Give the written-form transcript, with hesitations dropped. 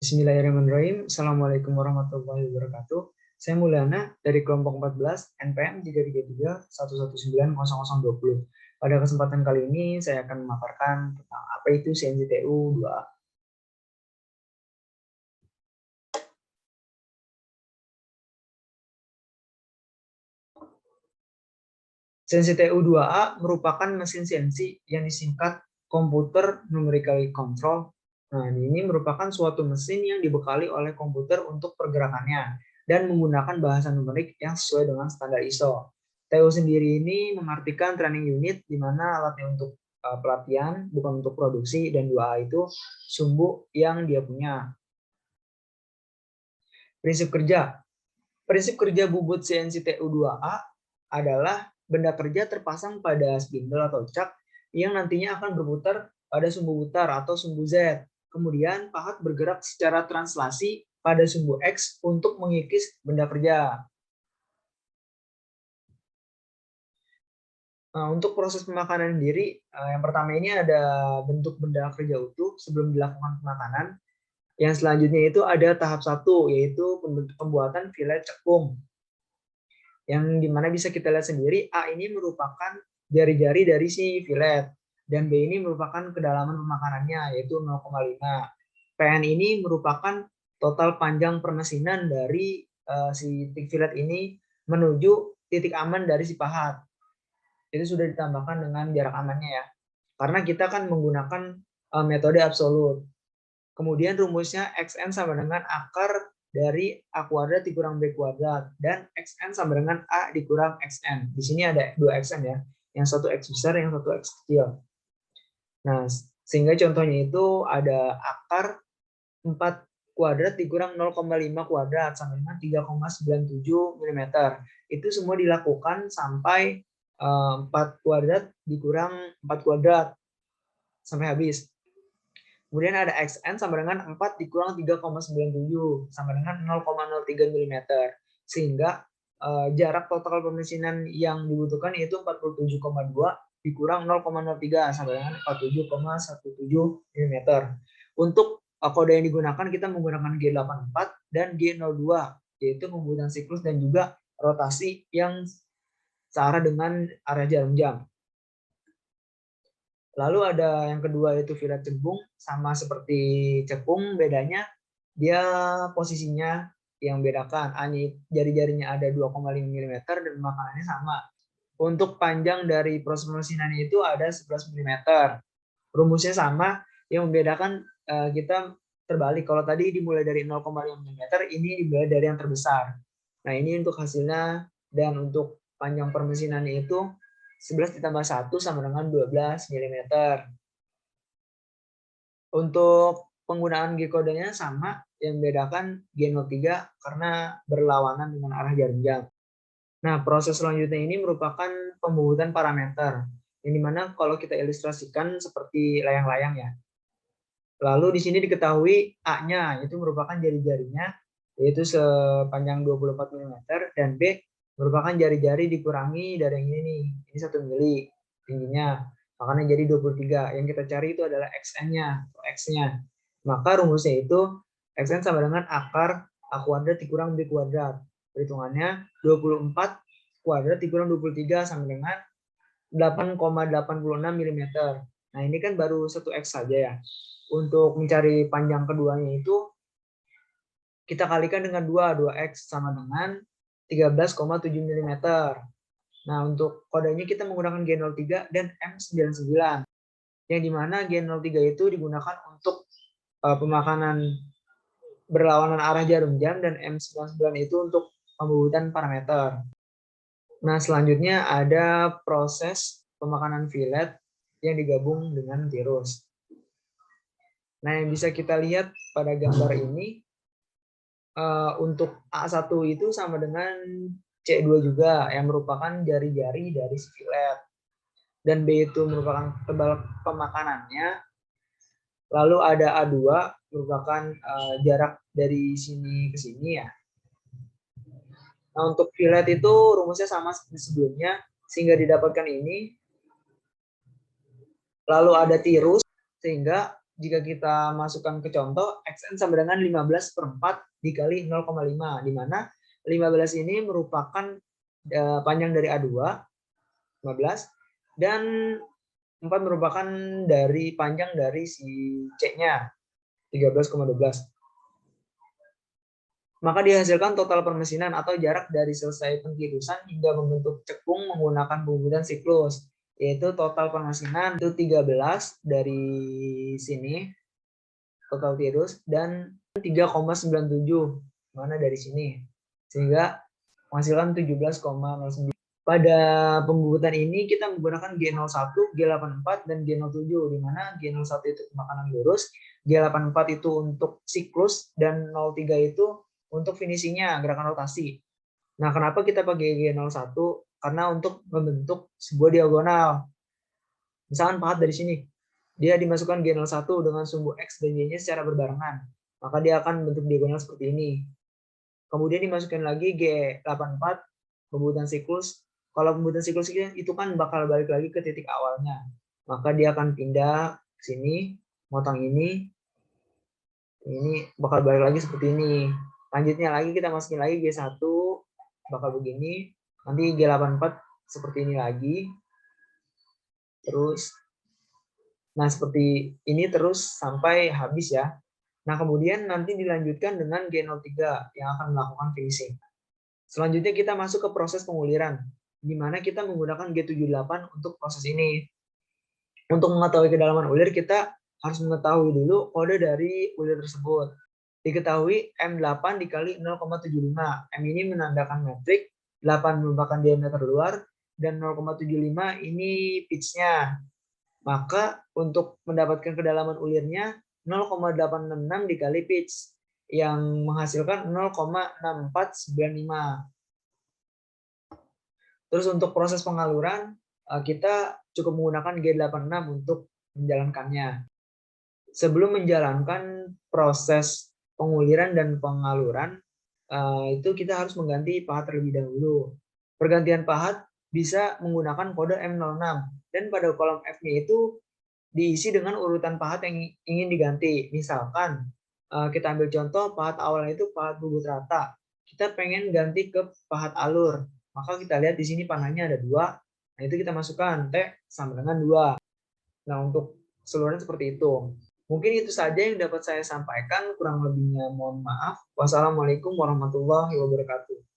Bismillahirrahmanirrahim. Assalamualaikum warahmatullahi wabarakatuh. Saya Mulyana dari kelompok 14 NPM 333119020. Pada kesempatan kali ini saya akan memaparkan tentang apa itu CNCTU 2A. CNCTU 2A merupakan mesin CNC yang disingkat Computer Numerically Control. Nah, ini merupakan suatu mesin yang dibekali oleh komputer untuk pergerakannya dan menggunakan bahasa numerik yang sesuai dengan standar ISO. TU sendiri ini mengartikan training unit di mana alatnya untuk pelatihan, bukan untuk produksi, dan 2A itu sumbu yang dia punya. Prinsip kerja. Prinsip kerja bubut CNCTU 2A adalah benda kerja terpasang pada spindle atau cak yang nantinya akan berputar pada sumbu putar atau sumbu Z. Kemudian pahat bergerak secara translasi pada sumbu X untuk mengikis benda kerja. Nah, untuk proses pemakanan sendiri, yang pertama ini ada bentuk benda kerja utuh sebelum dilakukan pemakanan. Yang selanjutnya itu ada tahap 1, yaitu pembuatan filet cekung. Yang dimana bisa kita lihat sendiri, A ini merupakan jari-jari dari si filet, dan B ini merupakan kedalaman pemakanannya, yaitu 0,5. PN ini merupakan total panjang permesinan dari si filet ini menuju titik aman dari si pahat. Itu sudah ditambahkan dengan jarak amannya ya, karena kita kan menggunakan metode absolut. Kemudian rumusnya XN sama dengan akar dari A kuadrat dikurang B kuadrat, dan XN sama dengan A dikurang XN. Di sini ada 2 XN ya, yang satu X besar, yang satu X kecil. Nah, sehingga contohnya itu ada akar 4 kuadrat dikurang 0,5 kuadrat sama dengan 3,97 mm. Itu semua dilakukan sampai 4 kuadrat dikurang 4 kuadrat sampai habis. Kemudian ada XN sama dengan 4 dikurang 3,97 sama dengan 0,03 mm. Sehingga jarak total pemesinan yang dibutuhkan yaitu 47,2 dikurang 0,03 sama dengan 47,17 mm. Untuk kode yang digunakan kita menggunakan G84 dan G02, yaitu pembuatan siklus dan juga rotasi yang searah dengan arah jarum jam. Lalu ada yang kedua yaitu filet cekung, sama seperti cekung, bedanya dia posisinya yang bedakan. Jari-jarinya ada 2,5 mm dan makanannya sama. Untuk panjang dari proses pemesinannya itu ada 11 mm. Rumusnya sama, yang membedakan kita terbalik. Kalau tadi dimulai dari 0,5 mm, ini dimulai dari yang terbesar. Nah, ini untuk hasilnya, dan untuk panjang permesinannya itu 11 ditambah 1 sama dengan 12 mm. Untuk penggunaan G-kodenya sama, yang membedakan G03 karena berlawanan dengan arah jarum jam. Nah, proses selanjutnya ini merupakan pembubutan parameter, yang dimana kalau kita ilustrasikan seperti layang-layang ya. Lalu di sini diketahui A-nya, itu merupakan jari-jarinya, yaitu sepanjang 24 mm, dan B merupakan jari-jari dikurangi dari yang ini nih, ini 1 mili tingginya, makanya jadi 23. Yang kita cari itu adalah XN-nya, atau X-nya. Maka rumusnya itu XN sama dengan akar A kuadrat dikurang B kuadrat. Perhitungannya 24 kuadrat dikurang 23 sama dengan 8,86 mm. Nah, ini kan baru 1X saja ya. Untuk mencari panjang keduanya itu kita kalikan dengan 2X sama dengan 13,7 mm. Nah, untuk kodenya kita menggunakan G03 dan M99. Yang dimana G03 itu digunakan untuk pemakanan berlawanan arah jarum jam, dan M99 itu untuk pembubutan parameter. Nah, selanjutnya ada proses pemakanan filet yang digabung dengan tirus. Nah, yang bisa kita lihat pada gambar ini, untuk A1 itu sama dengan C2 juga, yang merupakan jari-jari dari si filet. Dan B itu merupakan tebal pemakanannya. Lalu ada A2 merupakan jarak dari sini ke sini ya. Nah, untuk filet itu rumusnya sama seperti sebelumnya, sehingga didapatkan ini. Lalu ada tirus, sehingga jika kita masukkan ke contoh, Xn sama dengan 15/4 dikali 0,5, di mana 15 ini merupakan panjang dari A2, 15, dan 4 merupakan dari panjang dari si C-nya, 13,12. Maka dihasilkan total permesinan atau jarak dari selesai pentirusan hingga membentuk cekung menggunakan pembuatan siklus, yaitu total permesinan itu 13 dari sini, total tirus, dan 3,97 mana dari sini, sehingga menghasilkan 17,09. Pada pembuatan ini kita menggunakan G01, G84, dan G07, di mana G01 itu pemakanan lurus, G84 itu untuk siklus, dan 03 itu untuk finishingnya, gerakan rotasi. Nah, kenapa kita pakai G01? Karena untuk membentuk sebuah diagonal. Misalkan pahat dari sini, dia dimasukkan G01 dengan sumbu X dan Y-nya secara berbarengan, maka dia akan membentuk diagonal seperti ini. Kemudian dimasukkan lagi G84, pembuatan siklus. Kalau pembuatan siklus itu kan bakal balik lagi ke titik awalnya. Maka dia akan pindah ke sini, motong ini bakal balik lagi seperti ini. Lanjutnya lagi kita masukin lagi G1, bakal begini. Nanti G84 seperti ini lagi. Terus, nah seperti ini terus sampai habis ya. Nah kemudian nanti dilanjutkan dengan G03 yang akan melakukan finishing. Selanjutnya kita masuk ke proses penguliran, di mana kita menggunakan G78 untuk proses ini. Untuk mengetahui kedalaman ulir, kita harus mengetahui dulu kode dari ulir tersebut. Diketahui M8 dikali 0,75. M ini menandakan metrik, 8 merupakan diameter luar, dan 0,75 ini pitch-nya. Maka untuk mendapatkan kedalaman ulirnya 0,866 dikali pitch, yang menghasilkan 0,6495. Terus untuk proses pengaluran, kita cukup menggunakan G86 untuk menjalankannya. Sebelum menjalankan proses penguliran dan pengaluran, itu kita harus mengganti pahat terlebih dahulu. Pergantian pahat bisa menggunakan kode M06, dan pada kolom F-nya itu diisi dengan urutan pahat yang ingin diganti. Misalkan kita ambil contoh pahat awalnya itu pahat bubut rata. Kita pengen ganti ke pahat alur. Maka kita lihat di sini panahnya ada 2. Nah, itu kita masukkan T sama dengan 2. Nah, untuk keseluruhan seperti itu. Mungkin itu saja yang dapat saya sampaikan. Kurang lebihnya mohon maaf. Wassalamualaikum warahmatullahi wabarakatuh.